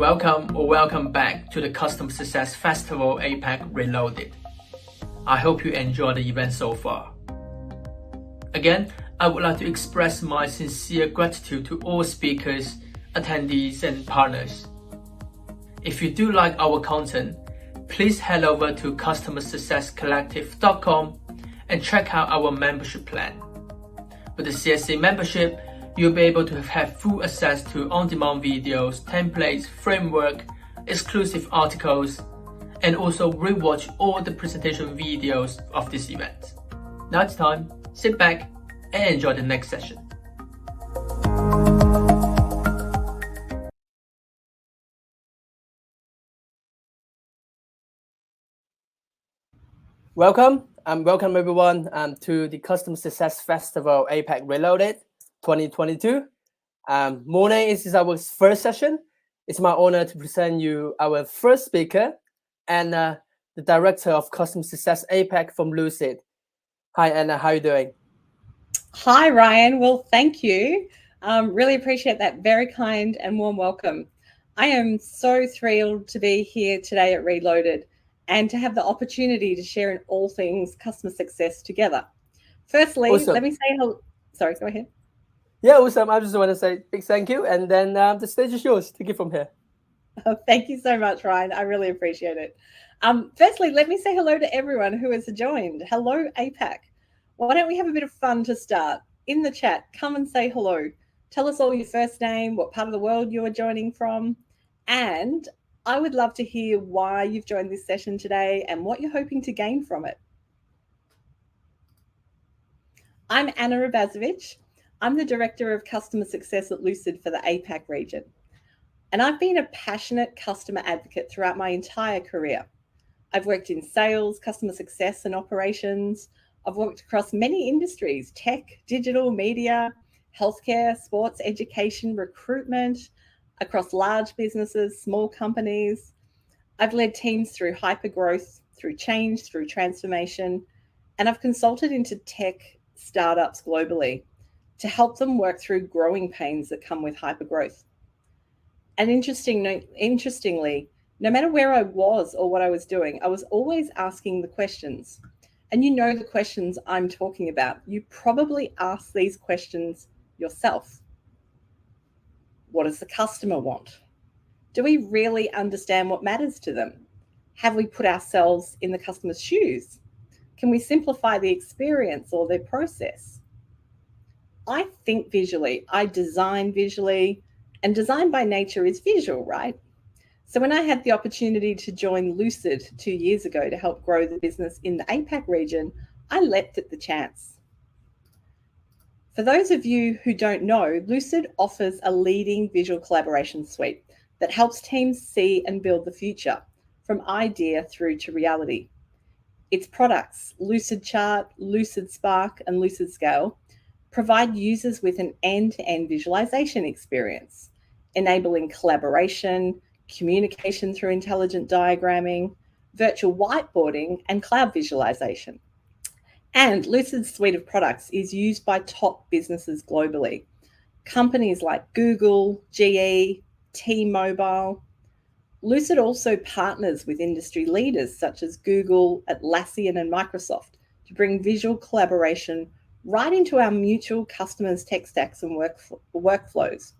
Welcome back to the Customer Success Festival APAC Reloaded. I hope you enjoyed the event so far. Again, I would like to express my sincere gratitude to all speakers, attendees, and partners. If you do like our content, please head over to customersuccesscollective.com and check out our membership plan. With the CSC membership, you'll be able to have full access to on-demand videos, templates, framework, exclusive articles, and also rewatch all the presentation videos of this event. Now it's time, sit back and enjoy the next session. Welcome everyone to the Customer Success Festival APAC Reloaded 2022. Morning is our first session. It's my honor to present you our first speaker and the Director of Customer Success APAC from Lucid. Hi Anna, how are you doing? Hi Ryan, well thank you. Really appreciate that very kind and warm welcome. I am so thrilled to be here today at Reloaded and to have the opportunity to share in all things customer success together. Firstly, awesome. Let me say hello. Sorry, go ahead. Yeah, awesome. I just want to say big thank you, and then the stage is yours. Take it from here. Oh, thank you so much, Ryan. I really appreciate it. Firstly, let me say hello to everyone who has joined. Hello, APAC. Why don't we have a bit of fun to start? In the chat, come and say hello. Tell us all your first name, what part of the world you are joining from, and I would love to hear why you've joined this session today and what you're hoping to gain from it. I'm Anna Rabazovic. I'm the Director of Customer Success at Lucid for the APAC region. And I've been a passionate customer advocate throughout my entire career. I've worked in sales, customer success, and operations. I've worked across many industries: tech, digital, media, healthcare, sports, education, recruitment, across large businesses, small companies. I've led teams through hypergrowth, through change, through transformation, and I've consulted into tech startups globally to help them work through growing pains that come with hypergrowth. And interestingly, no matter where I was or what I was doing, I was always asking the questions. And you know the questions I'm talking about. You probably ask these questions yourself. What does the customer want? Do we really understand what matters to them? Have we put ourselves in the customer's shoes? Can we simplify the experience or their process? I think visually, I design visually, and design by nature is visual, right? So when I had the opportunity to join Lucid 2 years ago to help grow the business in the APAC region, I leapt at the chance. For those of you who don't know, Lucid offers a leading visual collaboration suite that helps teams see and build the future from idea through to reality. Its products, Lucid Chart, Lucid Spark, and Lucid Scale, provide users with an end-to-end visualization experience, enabling collaboration, communication through intelligent diagramming, virtual whiteboarding, and cloud visualization. And Lucid's suite of products is used by top businesses globally. Companies like Google, GE, T-Mobile. Lucid also partners with industry leaders such as Google, Atlassian, and Microsoft to bring visual collaboration right into our mutual customers' tech stacks and workflows.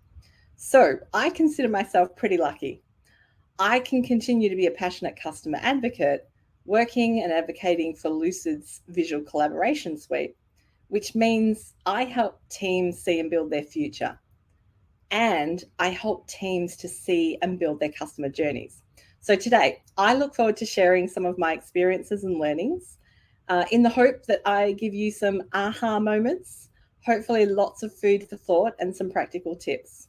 So I consider myself pretty lucky. I can continue to be a passionate customer advocate, working and advocating for Lucid's visual collaboration suite, which means I help teams see and build their future. And I help teams to see and build their customer journeys. So today, I look forward to sharing some of my experiences and learnings in the hope that I give you some aha moments, hopefully lots of food for thought and some practical tips.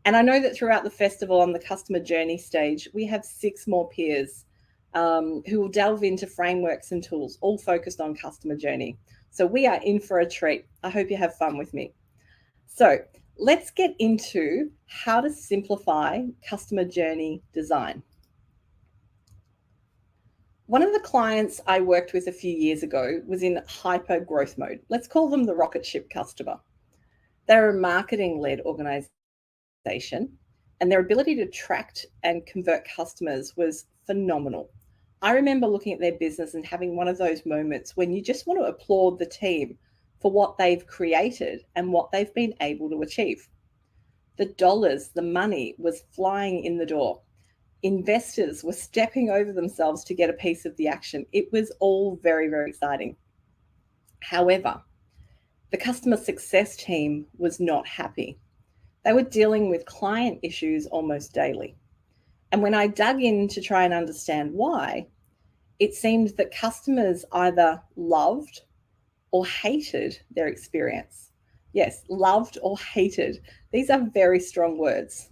And I know that throughout the festival on the customer journey stage, we have 6 more peers who will delve into frameworks and tools, all focused on customer journey. So we are in for a treat. I hope you have fun with me. So let's get into how to simplify customer journey design. One of the clients I worked with a few years ago was in hyper growth mode. Let's call them the rocket ship customer. They're a marketing-led organization and their ability to attract and convert customers was phenomenal. I remember looking at their business and having one of those moments when you just want to applaud the team for what they've created and what they've been able to achieve. The dollars, the money was flying in the door. Investors were stepping over themselves to get a piece of the action. It was all very, very exciting. However, the customer success team was not happy. They were dealing with client issues almost daily. And when I dug in to try and understand why, it seemed that customers either loved or hated their experience. Yes, loved or hated. These are very strong words.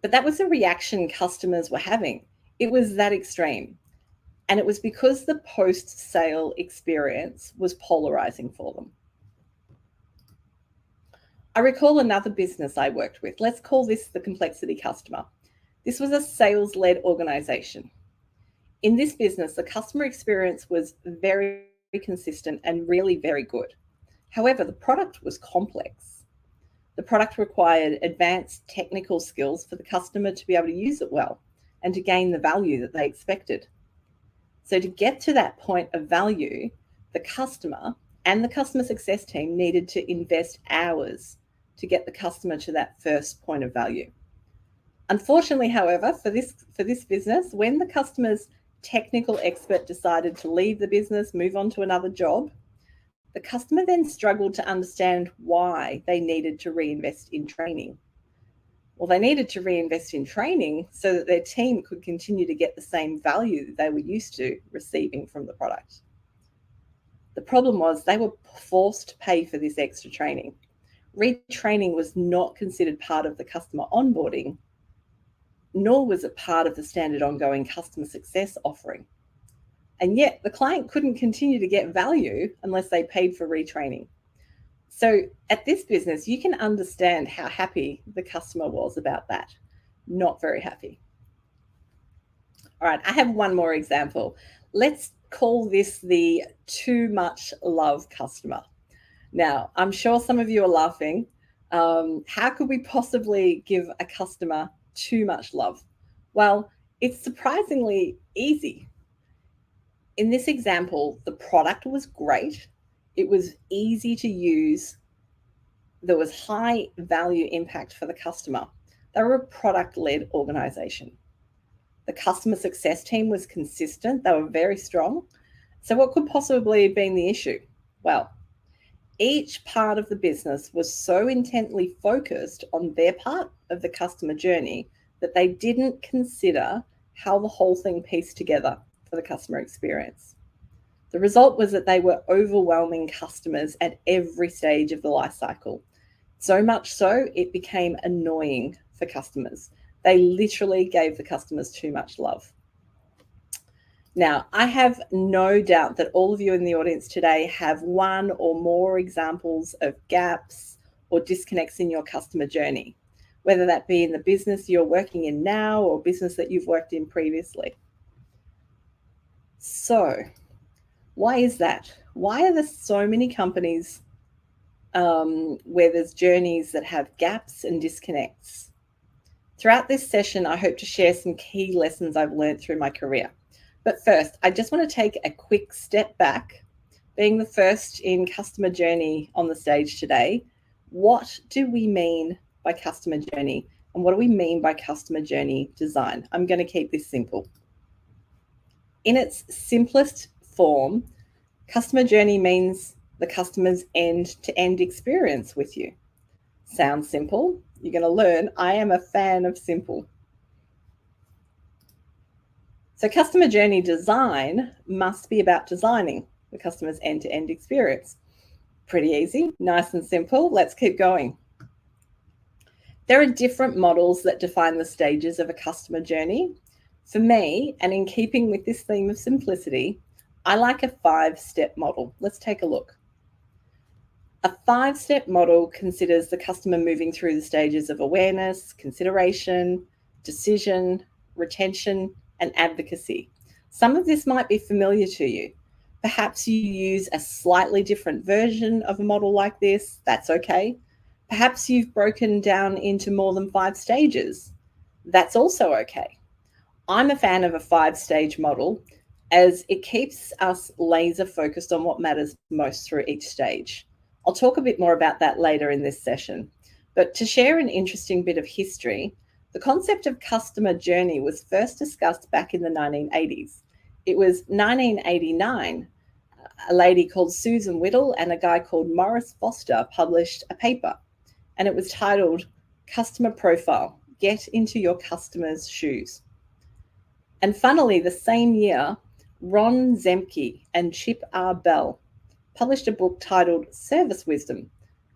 But that was the reaction customers were having. It was that extreme. And it was because the post-sale experience was polarizing for them. I recall another business I worked with. Let's call this the complexity customer. This was a sales-led organization. In this business, the customer experience was very consistent and really very good. However, the product was complex. The product required advanced technical skills for the customer to be able to use it well and to gain the value that they expected. So to get to that point of value, the customer and the customer success team needed to invest hours to get the customer to that first point of value. Unfortunately, however, for this business, when the customer's technical expert decided to leave the business, move on to another job, the customer then struggled to understand why they needed to reinvest in training. Well, they needed to reinvest in training so that their team could continue to get the same value that they were used to receiving from the product. The problem was they were forced to pay for this extra training. Retraining was not considered part of the customer onboarding, nor was it part of the standard ongoing customer success offering. And yet the client couldn't continue to get value unless they paid for retraining. So at this business, you can understand how happy the customer was about that. Not very happy. All right, I have one more example. Let's call this the too much love customer. Now, I'm sure some of you are laughing. How could we possibly give a customer too much love? Well, it's surprisingly easy. In this example, the product was great. It was easy to use. There was high value impact for the customer. They were a product-led organization. The customer success team was consistent. They were very strong. So what could possibly have been the issue? Well, each part of the business was so intently focused on their part of the customer journey that they didn't consider how the whole thing pieced together for the customer experience. The result was that they were overwhelming customers at every stage of the life cycle. So much so, it became annoying for customers. They literally gave the customers too much love. Now, I have no doubt that all of you in the audience today have one or more examples of gaps or disconnects in your customer journey, whether that be in the business you're working in now or business that you've worked in previously. So, why is that? Why are there so many companies where there's journeys that have gaps and disconnects? Throughout this session, I hope to share some key lessons I've learned through my career. But first, I just want to take a quick step back. Being the first in customer journey on the stage today, what do we mean by customer journey? And what do we mean by customer journey design? I'm going to keep this simple. In its simplest form, customer journey means the customer's end-to-end experience with you. Sounds simple. You're going to learn I am a fan of simple. So customer journey design must be about designing the customer's end-to-end experience. Pretty easy, nice and simple. Let's keep going. There are different models that define the stages of a customer journey. For me, and in keeping with this theme of simplicity, I like a 5-step model. Let's take a look. A 5-step model considers the customer moving through the stages of awareness, consideration, decision, retention, and advocacy. Some of this might be familiar to you. Perhaps you use a slightly different version of a model like this. That's okay. Perhaps you've broken down into more than 5 stages. That's also okay. I'm a fan of a 5-stage model as it keeps us laser focused on what matters most through each stage. I'll talk a bit more about that later in this session. But to share an interesting bit of history, the concept of customer journey was first discussed back in the 1980s. It was 1989. A lady called Susan Whittle and a guy called Morris Foster published a paper, and it was titled Customer Profile, Get into Your Customer's Shoes. And funnily, the same year, Ron Zemke and Chip R. Bell published a book titled Service Wisdom,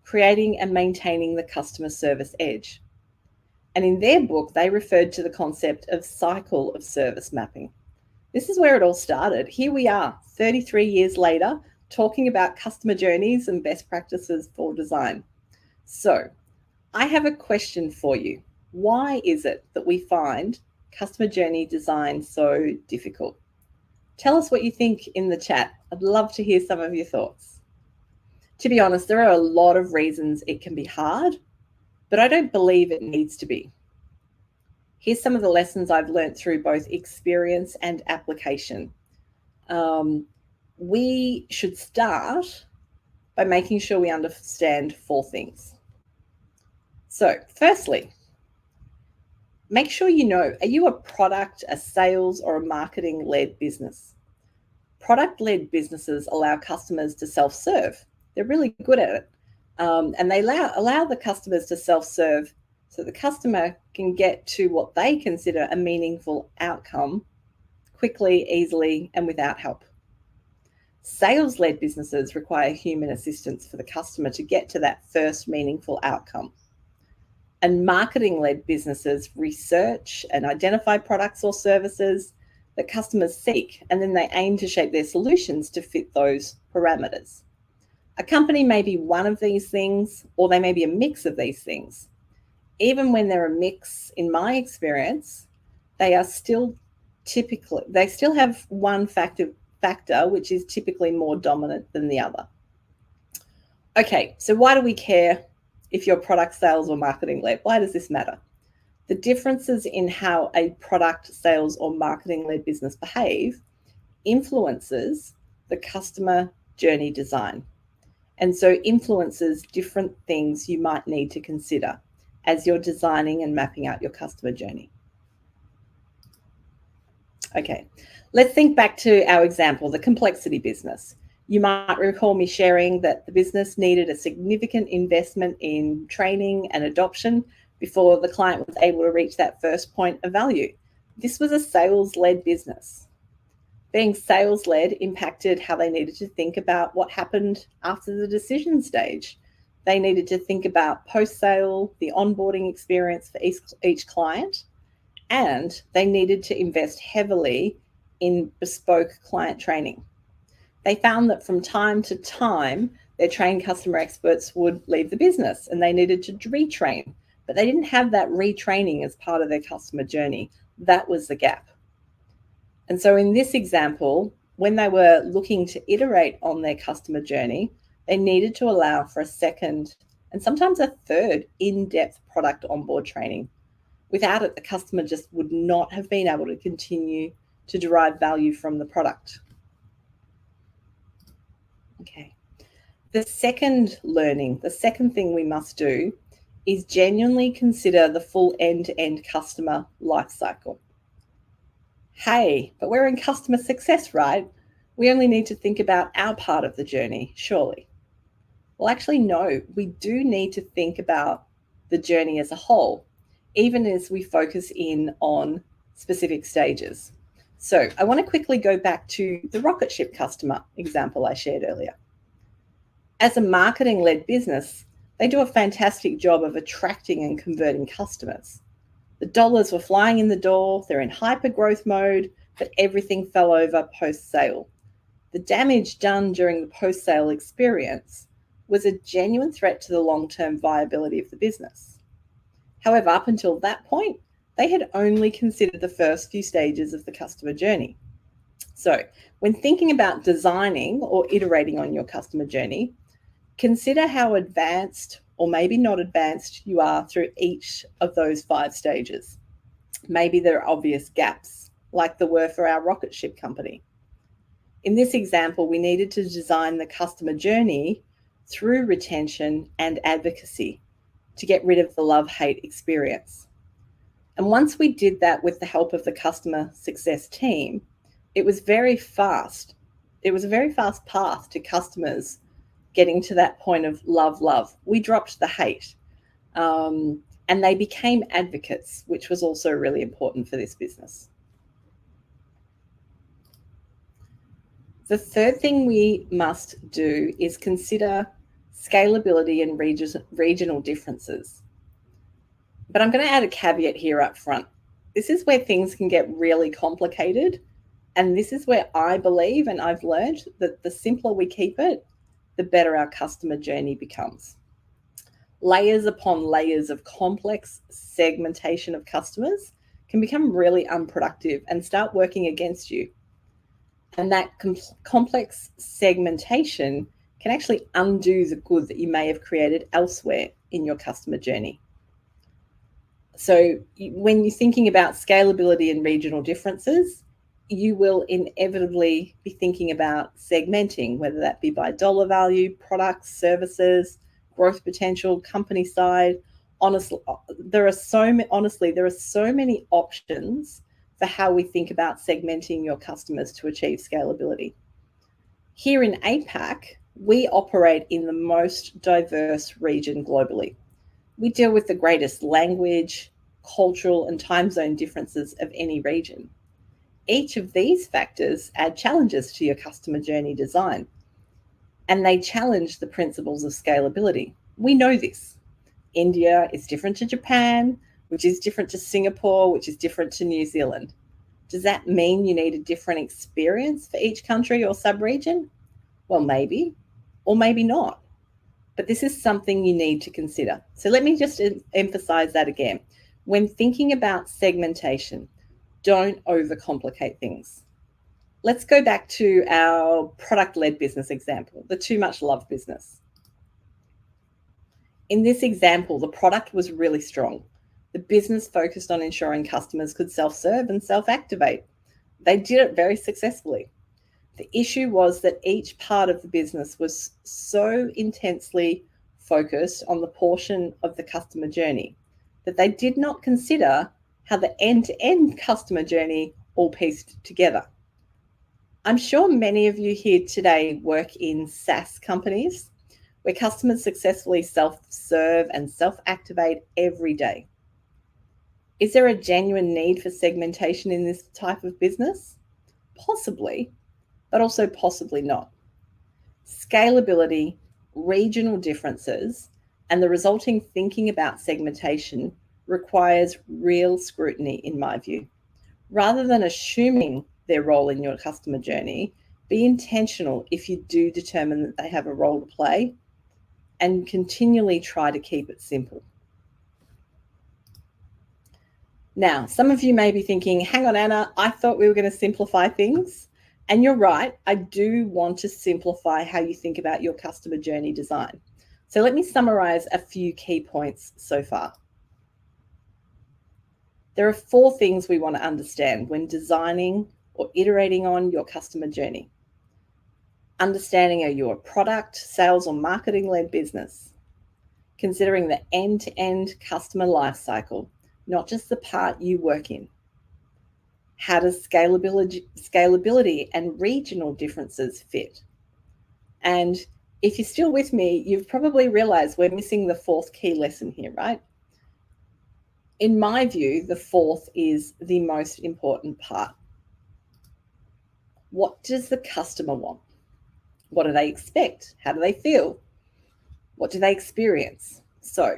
Creating and Maintaining the Customer Service Edge. And in their book, they referred to the concept of cycle of service mapping. This is where it all started. Here we are, 33 years later, talking about customer journeys and best practices for design. So, I have a question for you. Why is it that we find customer journey design so difficult? Tell us what you think in the chat. I'd love to hear some of your thoughts. To be honest, there are a lot of reasons it can be hard, but I don't believe it needs to be. Here's some of the lessons I've learned through both experience and application. We should start by making sure we understand 4 things. So, firstly, make sure you know, are you a product, a sales, or a marketing-led business? Product-led businesses allow customers to self-serve. They're really good at it. And they allow the customers to self-serve so the customer can get to what they consider a meaningful outcome quickly, easily, and without help. Sales-led businesses require human assistance for the customer to get to that first meaningful outcome. And marketing-led businesses research and identify products or services that customers seek, and then they aim to shape their solutions to fit those parameters. A company may be one of these things, or they may be a mix of these things. Even when they're a mix, in my experience, they still have one factor which is typically more dominant than the other. Okay, so why do we care if you're product sales or marketing led? Why does this matter? The differences in how a product sales or marketing led business behave influences the customer journey design, and so influences different things you might need to consider as you're designing and mapping out your customer journey. Okay, let's think back to our example, the complexity business. You might recall me sharing that the business needed a significant investment in training and adoption before the client was able to reach that first point of value. This was a sales-led business. Being sales-led impacted how they needed to think about what happened after the decision stage. They needed to think about post-sale, the onboarding experience for each client, and they needed to invest heavily in bespoke client training. They found that from time to time, their trained customer experts would leave the business and they needed to retrain, but they didn't have that retraining as part of their customer journey. That was the gap. And so in this example, when they were looking to iterate on their customer journey, they needed to allow for a second and sometimes a third in-depth product onboard training. Without it, the customer just would not have been able to continue to derive value from the product. Okay. The second thing we must do is genuinely consider the full end-to-end customer lifecycle. Hey, but we're in customer success, right? We only need to think about our part of the journey, surely. Well, actually, no, we do need to think about the journey as a whole, even as we focus in on specific stages. So I want to quickly go back to the rocket ship customer example I shared earlier. As a marketing-led business, they do a fantastic job of attracting and converting customers. The dollars were flying in the door, they're in hyper-growth mode, but everything fell over post-sale. The damage done during the post-sale experience was a genuine threat to the long-term viability of the business. However, up until that point, they had only considered the first few stages of the customer journey. So when thinking about designing or iterating on your customer journey, consider how advanced or maybe not advanced you are through each of those 5 stages. Maybe there are obvious gaps, like there were for our rocket ship company. In this example, we needed to design the customer journey through retention and advocacy to get rid of the love-hate experience. And once we did that with the help of the customer success team, it was very fast. It was a very fast path to customers getting to that point of love. We dropped the hate, and they became advocates, which was also really important for this business. The third thing we must do is consider scalability and regional differences. But I'm going to add a caveat here up front. This is where things can get really complicated. And this is where I believe, and I've learned, that the simpler we keep it, the better our customer journey becomes. Layers upon layers of complex segmentation of customers can become really unproductive and start working against you. And that complex segmentation can actually undo the good that you may have created elsewhere in your customer journey. So when you're thinking about scalability and regional differences, you will inevitably be thinking about segmenting, whether that be by dollar value, products, services, growth potential, company side. Honestly, there are so many options for how we think about segmenting your customers to achieve scalability. Here in APAC, we operate in the most diverse region globally. We deal with the greatest language, cultural, and time zone differences of any region. Each of these factors add challenges to your customer journey design, and they challenge the principles of scalability. We know this. India is different to Japan, which is different to Singapore, which is different to New Zealand. Does that mean you need a different experience for each country or sub-region? Well, maybe, or maybe not. But this is something you need to consider. So let me just emphasize that again. When thinking about segmentation, don't overcomplicate things. Let's go back to our product-led business example, the too much love business. In this example, the product was really strong. The business focused on ensuring customers could self-serve and self-activate. They did it very successfully. The issue was that each part of the business was so intensely focused on the portion of the customer journey that they did not consider how the end-to-end customer journey all pieced together. I'm sure many of you here today work in SaaS companies where customers successfully self-serve and self-activate every day. Is there a genuine need for segmentation in this type of business? Possibly, but also possibly not. Scalability, regional differences, and the resulting thinking about segmentation requires real scrutiny, in my view. Rather than assuming their role in your customer journey, be intentional if you do determine that they have a role to play, and continually try to keep it simple. Now, some of you may be thinking, hang on, Anna, I thought we were going to simplify things. And you're right, I do want to simplify how you think about your customer journey design. So let me summarize a few key points so far. There are 4 things we want to understand when designing or iterating on your customer journey. Understanding, are you a product, sales, or marketing-led business? Considering the end-to-end customer lifecycle, not just the part you work in. How does scalability and regional differences fit? And if you're still with me, you've probably realized we're missing the 4th key lesson here, right? In my view, the 4th is the most important part. What does the customer want? What do they expect? How do they feel? What do they experience? So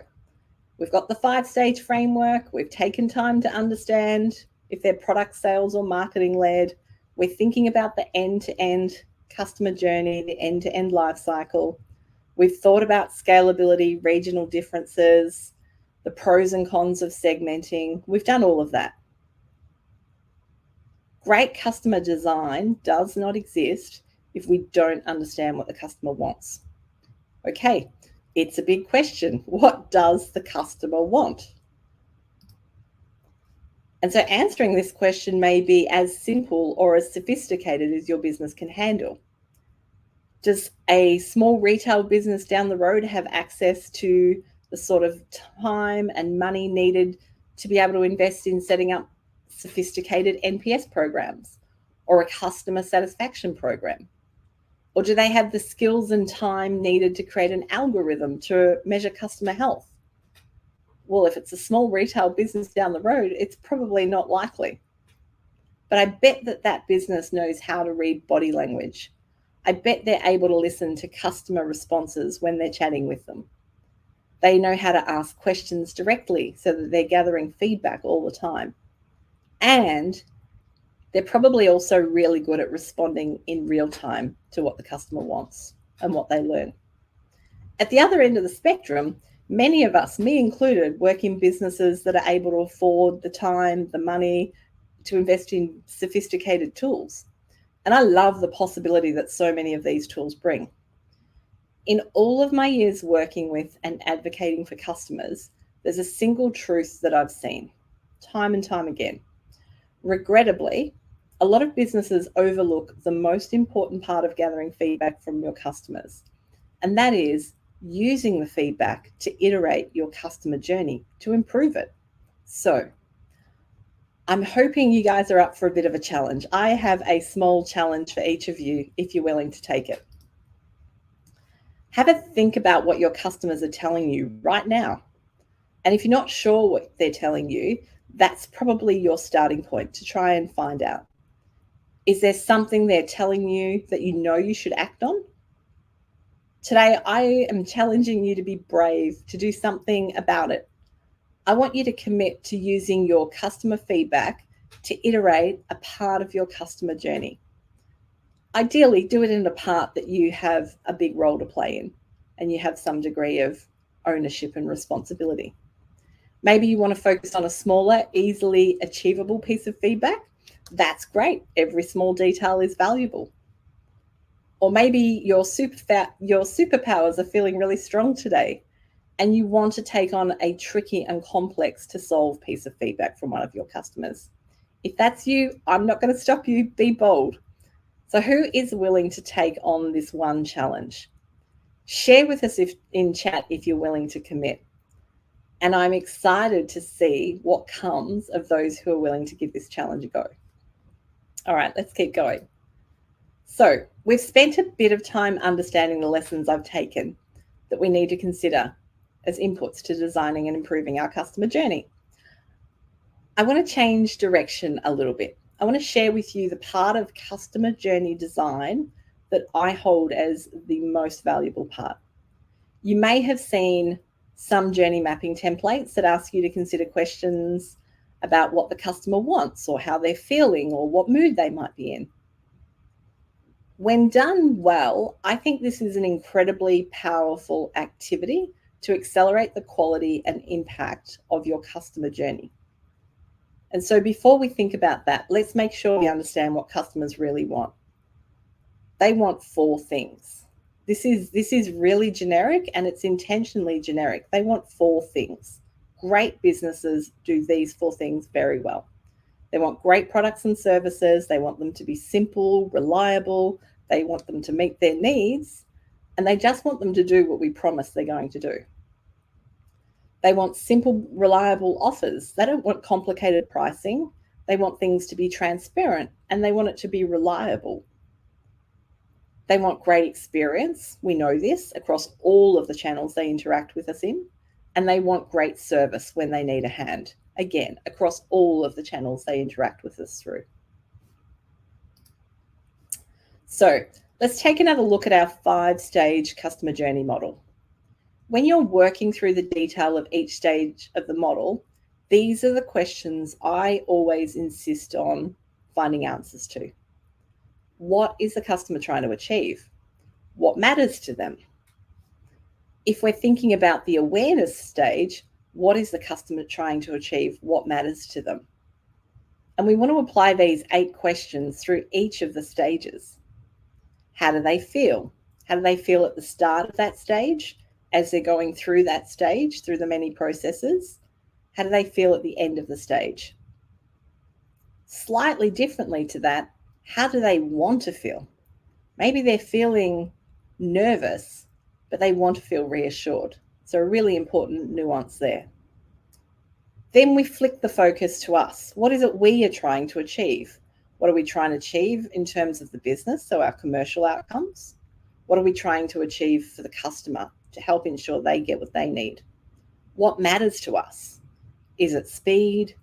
we've got the 5-stage framework. We've taken time to understand if they're product, sales, or marketing led. We're thinking about the end-to-end customer journey, the end-to-end life cycle. We've thought about scalability, regional differences, the pros and cons of segmenting. We've done all of that. Great customer design does not exist if we don't understand what the customer wants. Okay, It's a big question. What does the customer want? And so answering this question may be as simple or as sophisticated as your business can handle. Does a small retail business down the road have access to the sort of time and money needed to be able to invest in setting up sophisticated NPS programs or a customer satisfaction program? Or do they have the skills and time needed to create an algorithm to measure customer health? Well, if it's a small retail business down the road, it's probably not likely. But I bet that business knows how to read body language. I bet they're able to listen to customer responses when they're chatting with them. They know how to ask questions directly so that they're gathering feedback all the time. And they're probably also really good at responding in real time to what the customer wants and what they learn. At the other end of the spectrum, many of us, me included, work in businesses that are able to afford the time, the money to invest in sophisticated tools. And I love the possibility that so many of these tools bring. In all of my years working with and advocating for customers, there's a single truth that I've seen time and time again. Regrettably, a lot of businesses overlook the most important part of gathering feedback from your customers, and that is using the feedback to iterate your customer journey to improve it. So I'm hoping you guys are up for a bit of a challenge. I have a small challenge for each of you if you're willing to take it. Have a think about what your customers are telling you right now. And if you're not sure what they're telling you, that's probably your starting point to try and find out. Is there something they're telling you that you know you should act on? Today, I am challenging you to be brave, to do something about it. I want you to commit to using your customer feedback to iterate a part of your customer journey. Ideally, do it in a part that you have a big role to play in and you have some degree of ownership and responsibility. Maybe you want to focus on a smaller, easily achievable piece of feedback. That's great. Every small detail is valuable. Or maybe your superpowers are feeling really strong today and you want to take on a tricky and complex to solve piece of feedback from one of your customers. If that's you, I'm not going to stop you. Be bold. So who is willing to take on this one challenge? Share with us in chat if you're willing to commit. And I'm excited to see what comes of those who are willing to give this challenge a go. All right, let's keep going. So we've spent a bit of time understanding the lessons I've taken that we need to consider as inputs to designing and improving our customer journey. I want to change direction a little bit. I want to share with you the part of customer journey design that I hold as the most valuable part. You may have seen some journey mapping templates that ask you to consider questions about what the customer wants or how they're feeling or what mood they might be in. When done well, I think this is an incredibly powerful activity to accelerate the quality and impact of your customer journey. And so before we think about that, let's make sure we understand what customers really want. They want 4 things. This is really generic and it's intentionally generic. They want 4 things. Great businesses do these 4 things very well. They want great products and services. They want them to be simple, reliable. They want them to meet their needs. And they just want them to do what we promise they're going to do. They want simple, reliable offers. They don't want complicated pricing. They want things to be transparent and they want it to be reliable. They want great experience. We know this across all of the channels they interact with us in. And they want great service when they need a hand. Again, across all of the channels they interact with us through. So let's take another look at our 5-stage customer journey model. When you're working through the detail of each stage of the model, these are the questions I always insist on finding answers to. What is the customer trying to achieve? What matters to them? If we're thinking about the awareness stage, what is the customer trying to achieve? What matters to them? And we want to apply these 8 questions through each of the stages. How do they feel? How do they feel at the start of that stage? as they're going through that stage, through the many processes? How do they feel at the end of the stage? Slightly differently to that, how do they want to feel? Maybe they're feeling nervous, but they want to feel reassured. So a really important nuance there. Then we flick the focus to us. What is it we are trying to achieve? What are we trying to achieve in terms of the business, so our commercial outcomes? What are we trying to achieve for the customer to help ensure they get what they need? What matters to us? Is it speed?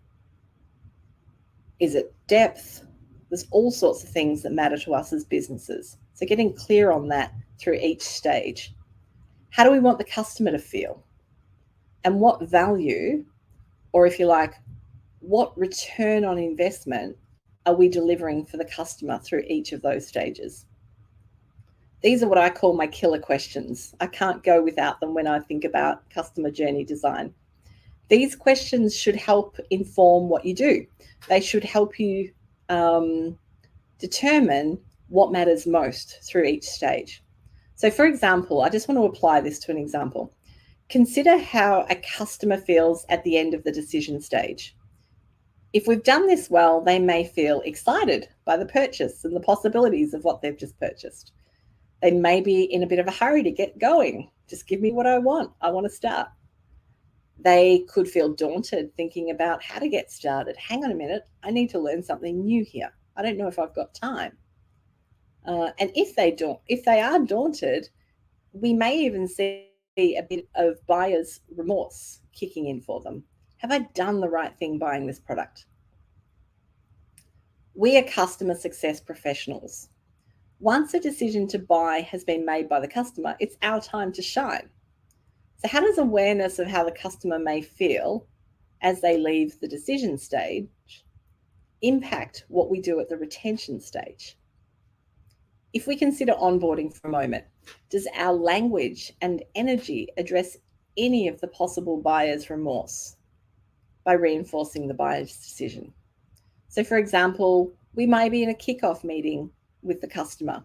Is it depth? There's all sorts of things that matter to us as businesses. So getting clear on that through each stage. How do we want the customer to feel? And what value, or if you like, what return on investment are we delivering for the customer through each of those stages? These are what I call my killer questions. I can't go without them when I think about customer journey design. These questions should help inform what you do. They should help you determine what matters most through each stage. So for example, I just want to apply this to an example. Consider how a customer feels at the end of the decision stage. If we've done this well, they may feel excited by the purchase and the possibilities of what they've just purchased. They may be in a bit of a hurry to get going. Just give me what I want. I want to start. They could feel daunted thinking about how to get started. Hang on a minute. I need to learn something new here. I don't know if I've got time. And if they are daunted, we may even see a bit of buyer's remorse kicking in for them. Have I done the right thing buying this product? We are customer success professionals. Once a decision to buy has been made by the customer, it's our time to shine. So how does awareness of how the customer may feel as they leave the decision stage impact what we do at the retention stage? If we consider onboarding for a moment, does our language and energy address any of the possible buyer's remorse by reinforcing the buyer's decision? So for example, we may be in a kickoff meeting with the customer.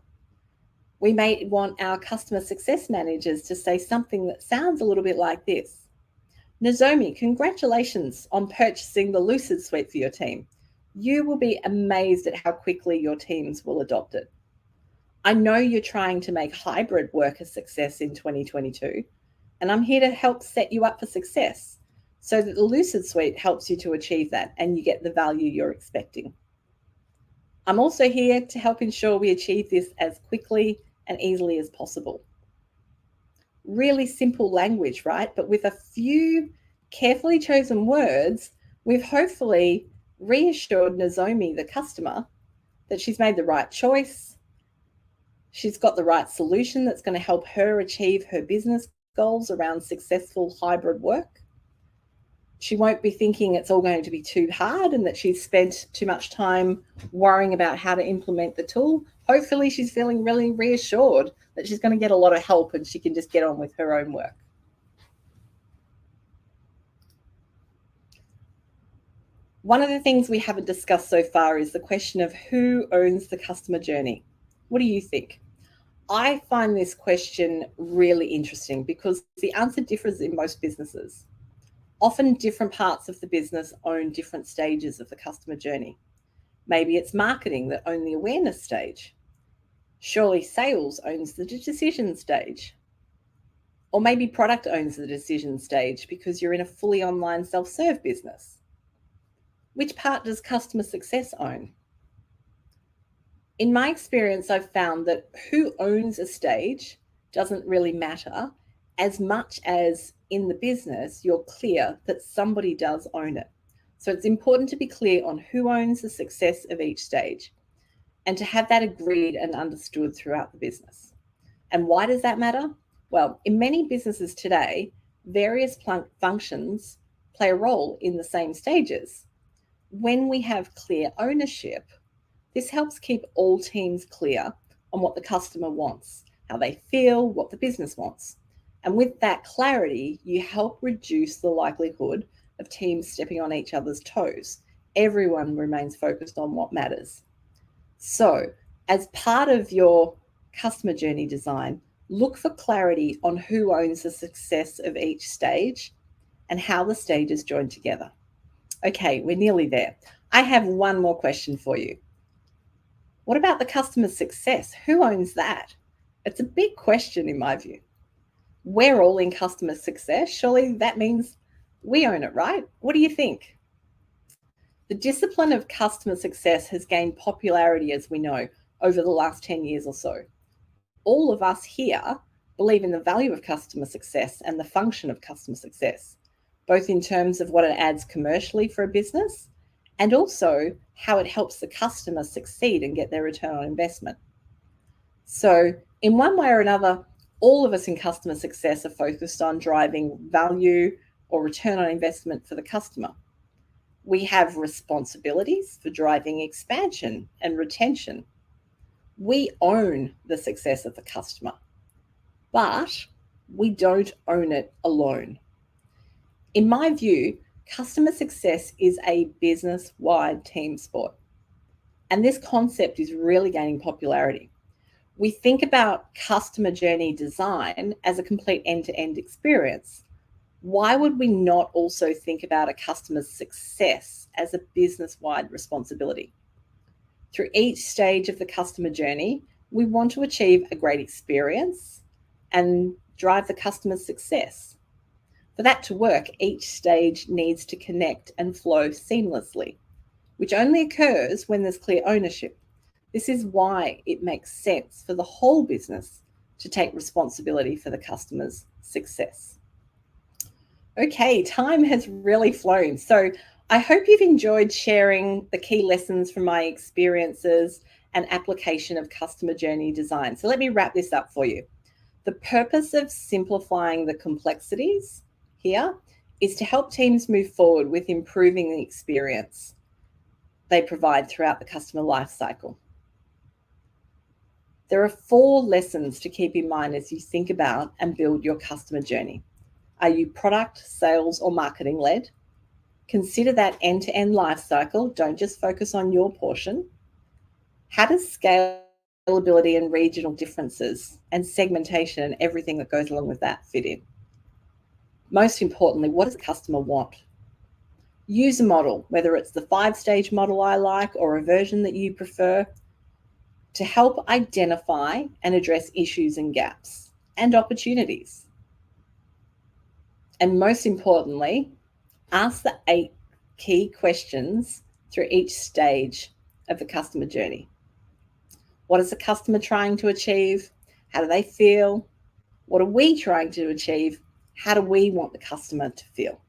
We may want our customer success managers to say something that sounds a little bit like this. Nozomi, congratulations on purchasing the Lucid Suite for your team. You will be amazed at how quickly your teams will adopt it. I know you're trying to make hybrid work a success in 2022, and I'm here to help set you up for success so that the Lucid Suite helps you to achieve that and you get the value you're expecting. I'm also here to help ensure we achieve this as quickly and easily as possible. Really simple language, right? But with a few carefully chosen words, we've hopefully reassured Nozomi, the customer, that she's made the right choice. She's got the right solution that's going to help her achieve her business goals around successful hybrid work. She won't be thinking it's all going to be too hard and that she's spent too much time worrying about how to implement the tool. Hopefully she's feeling really reassured that she's going to get a lot of help and she can just get on with her own work. One of the things we haven't discussed so far is the question of who owns the customer journey. What do you think? I find this question really interesting because the answer differs in most businesses. Often different parts of the business own different stages of the customer journey. Maybe it's marketing that own the awareness stage. Surely sales owns the decision stage. Or maybe product owns the decision stage because you're in a fully online self-serve business. Which part does customer success own? In my experience, I've found that who owns a stage doesn't really matter as much as in the business, you're clear that somebody does own it. So it's important to be clear on who owns the success of each stage and to have that agreed and understood throughout the business. And why does that matter? Well, in many businesses today, various functions play a role in the same stages. When we have clear ownership, this helps keep all teams clear on what the customer wants, how they feel, what the business wants. And with that clarity, you help reduce the likelihood of teams stepping on each other's toes. Everyone remains focused on what matters. So, as part of your customer journey design, Look for clarity on who owns the success of each stage and how the stages join together. Okay, we're nearly there. I have one more question for you. What about the customer success? Who owns that? It's a big question in my view. We're all in customer success. Surely that means we own it, right? What do you think? The discipline of customer success has gained popularity, as we know, over the last 10 years or so. All of us here believe in the value of customer success and the function of customer success, both in terms of what it adds commercially for a business and also how it helps the customer succeed and get their return on investment. So, in one way or another, all of us in customer success are focused on driving value or return on investment for the customer. We have responsibilities for driving expansion and retention. We own the success of the customer, but we don't own it alone. In my view, customer success is a business-wide team sport, and this concept is really gaining popularity. We think about customer journey design as a complete end-to-end experience. Why would we not also think about a customer's success as a business-wide responsibility? Through each stage of the customer journey, we want to achieve a great experience and drive the customer's success. For that to work, each stage needs to connect and flow seamlessly, which only occurs when there's clear ownership. This is why it makes sense for the whole business to take responsibility for the customer's success. Okay, time has really flown. So I hope you've enjoyed sharing the key lessons from my experiences and application of customer journey design. So let me wrap this up for you. The purpose of simplifying the complexities here is to help teams move forward with improving the experience they provide throughout the customer lifecycle. There are 4 lessons to keep in mind as you think about and build your customer journey. Are you product, sales, or marketing led? Consider that end-to-end life cycle. Don't just focus on your portion. How does scalability and regional differences and segmentation and everything that goes along with that fit in? Most importantly, what does the customer want? Use a model, whether it's the 5-stage model I like or a version that you prefer, to help identify and address issues and gaps and opportunities. And most importantly, ask the 8 key questions through each stage of the customer journey. What is the customer trying to achieve? How do they feel? What are we trying to achieve? How do we want the customer to feel?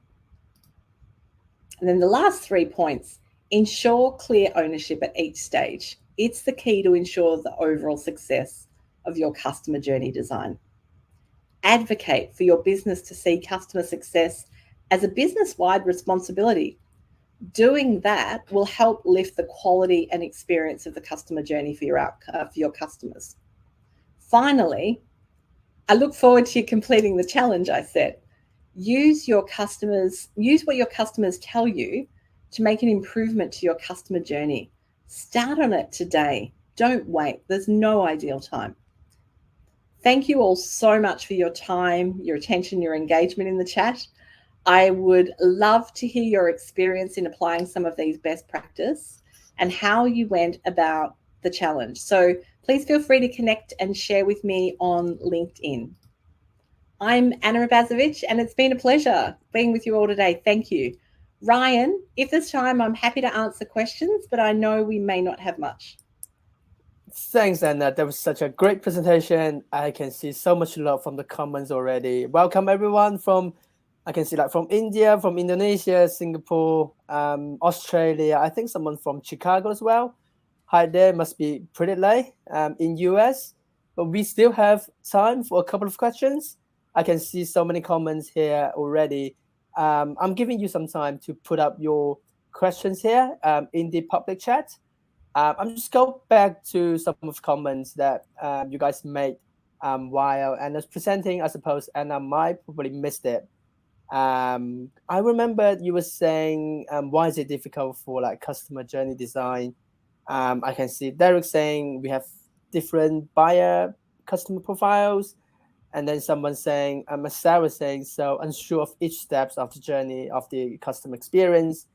And then the last 3 points, ensure clear ownership at each stage. It's the key to ensure the overall success of your customer journey design. Advocate for your business to see customer success as a business-wide responsibility. Doing that will help lift the quality and experience of the customer journey for your customers. Finally, I look forward to you completing the challenge I set. Use what your customers tell you to make an improvement to your customer journey. Start on it today. Don't wait. There's no ideal time. Thank you all so much for your time, your attention, your engagement in the chat. I would love to hear your experience in applying some of these best practice and how you went about the challenge. So please feel free to connect and share with me on LinkedIn. I'm Anna Rabazovic, and it's been a pleasure being with you all today. Thank you. Ryan, if there's time, I'm happy to answer questions, but I know we may not have much. Thanks, Anna. That was such a great presentation. I can see so much love from the comments already. Welcome everyone I can see from India, from Indonesia, Singapore, Australia. I think someone from Chicago as well. Hi there, must be pretty late in US, but we still have time for a couple of questions. I can see so many comments here already. I'm giving you some time to put up your questions here in the public chat. I'm just go back to some of the comments that you guys made while Anna's presenting. I suppose Anna might probably missed it. I remember you were saying why is it difficult for customer journey design? I can see Derek saying we have different buyer customer profiles. And then someone saying, Sarah saying, so unsure of each steps of the journey of the customer experience.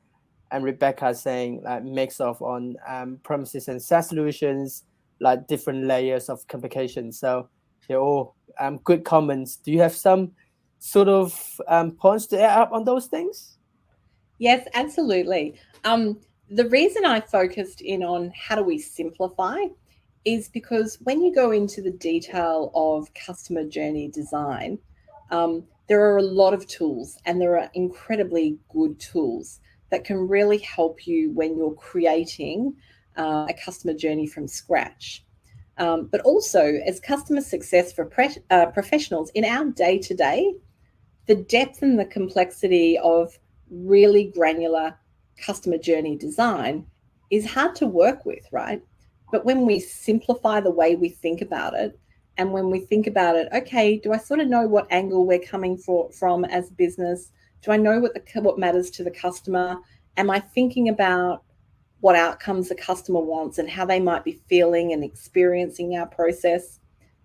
And Rebecca saying like mix of on premises and SaaS solutions, like different layers of complications. So they're all good comments. Do you have some sort of points to add up on those things? Yes, absolutely. The reason I focused in on how do we simplify is because when you go into the detail of customer journey design, there are a lot of tools, and there are incredibly good tools that can really help you when you're creating a customer journey from scratch. But also, as customer success for professionals in our day-to-day, the depth and the complexity of really granular customer journey design is hard to work with, right? But when we simplify the way we think about it, and when we think about it, okay, do I sort of know what angle we're coming from as a business? Do I know what matters to the customer? Am I thinking about what outcomes the customer wants and how they might be feeling and experiencing our process?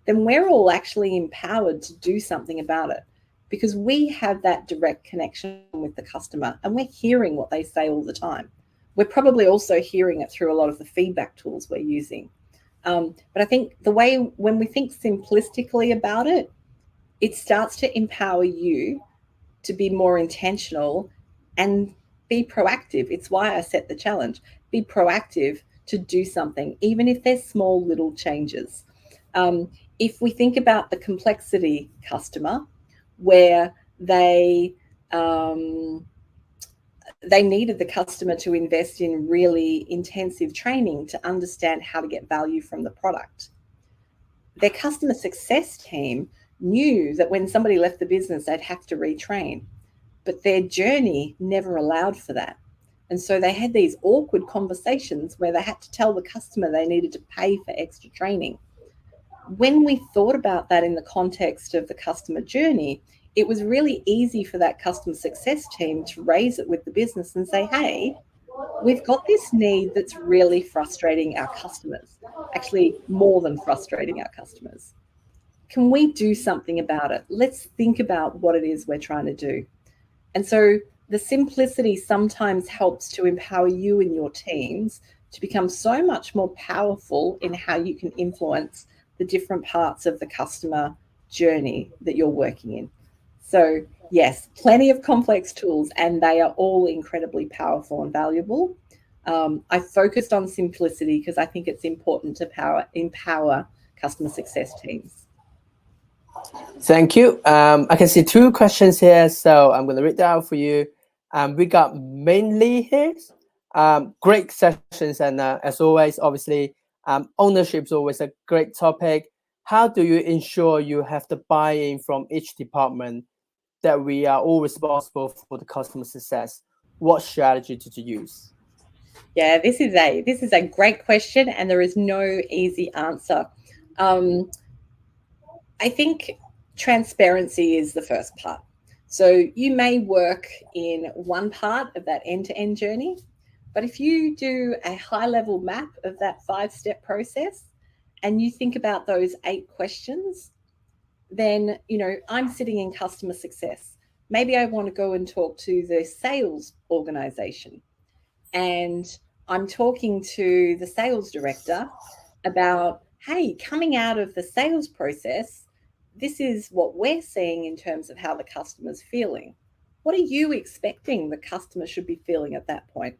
Then we're all actually empowered to do something about it, because we have that direct connection with the customer and we're hearing what they say all the time. We're probably also hearing it through a lot of the feedback tools we're using. But I think when we think simplistically about it, it starts to empower you to be more intentional and be proactive. It's why I set the challenge. Be proactive to do something, even if there's small little changes. If we think about the complexity customer, where they needed the customer to invest in really intensive training to understand how to get value from the product. Their customer success team knew that when somebody left the business, they'd have to retrain, but their journey never allowed for that. And so they had these awkward conversations where they had to tell the customer they needed to pay for extra training. When we thought about that in the context of the customer journey, it was really easy for that customer success team to raise it with the business and say, hey, we've got this need that's really frustrating our customers, actually more than frustrating our customers. Can we do something about it? Let's think about what it is we're trying to do. And so the simplicity sometimes helps to empower you and your teams to become so much more powerful in how you can influence the different parts of the customer journey that you're working in. So yes, plenty of complex tools, and they are all incredibly powerful and valuable. I focused on simplicity because I think it's important to empower customer success teams. Thank you. I can see two questions here, so I'm going to read that out for you. We got mainly here. Great sessions, and as always, obviously, ownership is always a great topic. How do you ensure you have the buy-in from each department, that we are all responsible for the customer success? What strategy did you use? Yeah, this is a great question, and there is no easy answer. I think transparency is the first part. So you may work in one part of that end-to-end journey, but if you do a high-level map of that 5-step process and you think about those 8 questions, then, I'm sitting in customer success. Maybe I want to go and talk to the sales organization, and I'm talking to the sales director about, hey, coming out of the sales process, this is what we're seeing in terms of how the customer's feeling. What are you expecting the customer should be feeling at that point?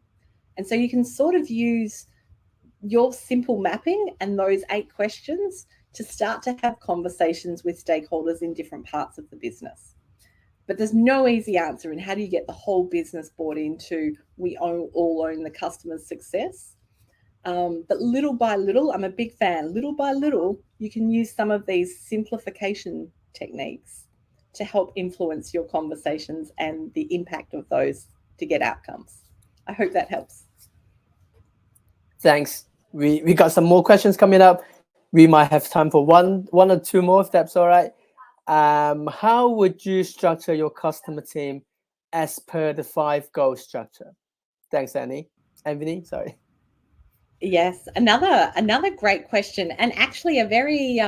And so you can sort of use your simple mapping and those 8 questions to start to have conversations with stakeholders in different parts of the business. But there's no easy answer in how do you get the whole business bought into we all own the customer's success. But little by little, I'm a big fan, little by little, you can use some of these simplification techniques to help influence your conversations and the impact of those to get outcomes. I hope that helps. Thanks. We got some more questions coming up. We might have time for one or two more, if that's all right. How would you structure your customer team as per the 5 goal structure? Thanks, Anthony, sorry. Yes, another great question, and actually a very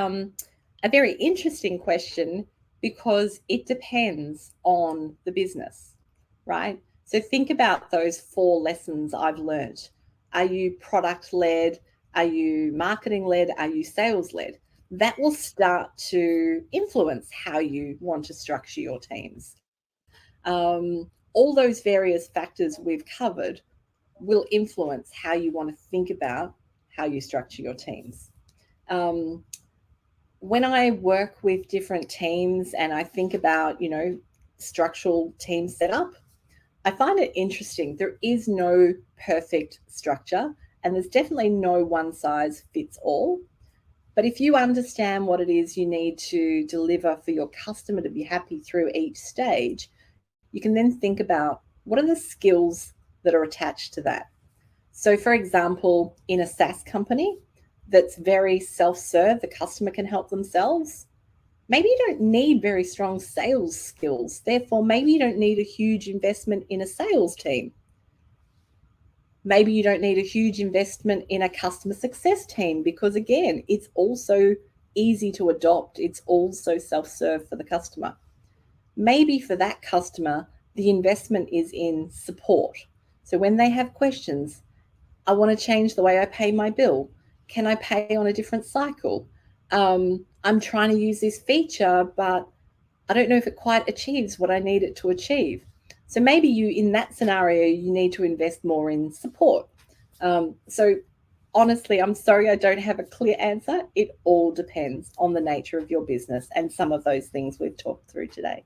a very interesting question because it depends on the business, right? So think about those 4 lessons I've learned. Are you product led? Are you marketing led? Are you sales led? That will start to influence how you want to structure your teams. All those various factors we've covered will influence how you want to think about how you structure your teams. When I work with different teams and I think about, structural team setup, I find it interesting. There is no perfect structure, and there's definitely no one size fits all. But if you understand what it is you need to deliver for your customer to be happy through each stage, you can then think about what are the skills that are attached to that. So, for example, in a SaaS company that's very self-serve, the customer can help themselves. Maybe you don't need very strong sales skills. Therefore, maybe you don't need a huge investment in a sales team. Maybe you don't need a huge investment in a customer success team because, again, it's also easy to adopt. It's also self-serve for the customer. Maybe for that customer, the investment is in support. So when they have questions, I want to change the way I pay my bill. Can I pay on a different cycle? I'm trying to use this feature, but I don't know if it quite achieves what I need it to achieve. So maybe in that scenario, you need to invest more in support. So honestly, I'm sorry, I don't have a clear answer. It all depends on the nature of your business and some of those things we've talked through today.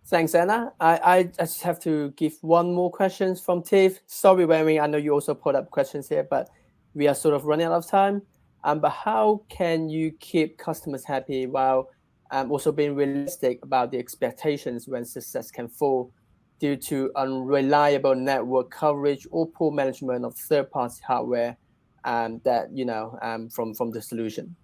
Thanks, Anna. I just have to give one more question from Tiff. Sorry, Wei, I know you also put up questions here, but we are sort of running out of time. But how can you keep customers happy while also being realistic about the expectations when success can fall due to unreliable network coverage or poor management of third-party hardware from the solution?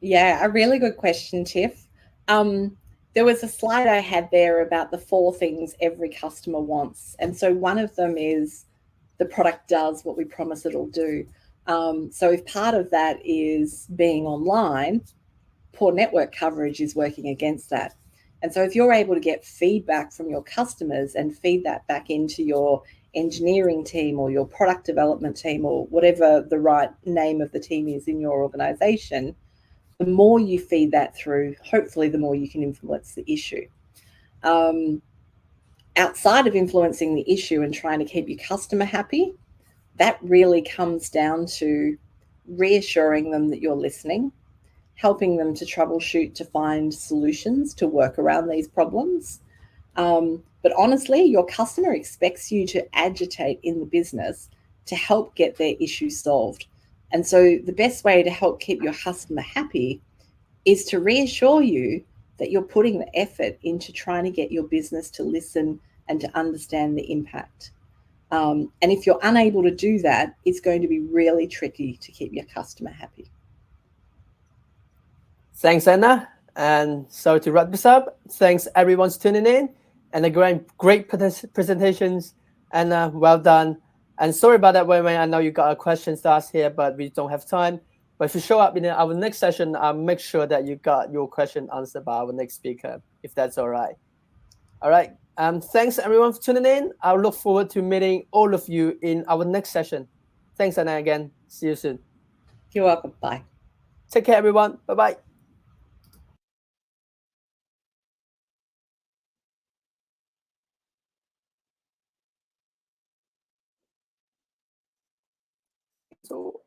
Yeah, a really good question, Tiff. There was a slide I had there about the 4 things every customer wants. And so one of them is the product does what we promise it'll do. So if part of that is being online, poor network coverage is working against that. And so if you're able to get feedback from your customers and feed that back into your engineering team or your product development team or whatever the right name of the team is in your organization, the more you feed that through, hopefully the more you can influence the issue. Outside of influencing the issue and trying to keep your customer happy, that really comes down to reassuring them that you're listening, helping them to troubleshoot, to find solutions to work around these problems. But honestly, your customer expects you to agitate in the business to help get their issue solved. And so the best way to help keep your customer happy is to reassure you that you're putting the effort into trying to get your business to listen and to understand the impact. And if you're unable to do that, it's going to be really tricky to keep your customer happy. Thanks, Anna. And so to wrap this up, thanks everyone for tuning in, and again, great presentations, and well done. And sorry about that, Wei. I know you got a question to ask here, but we don't have time. But if you show up in our next session, I'll make sure that you got your question answered by our next speaker, if that's all right. All right. Thanks everyone for tuning in. I'll look forward to meeting all of you in our next session. Thanks, Anna, again. See you soon. You're welcome. Bye. Take care, everyone. Bye-bye. So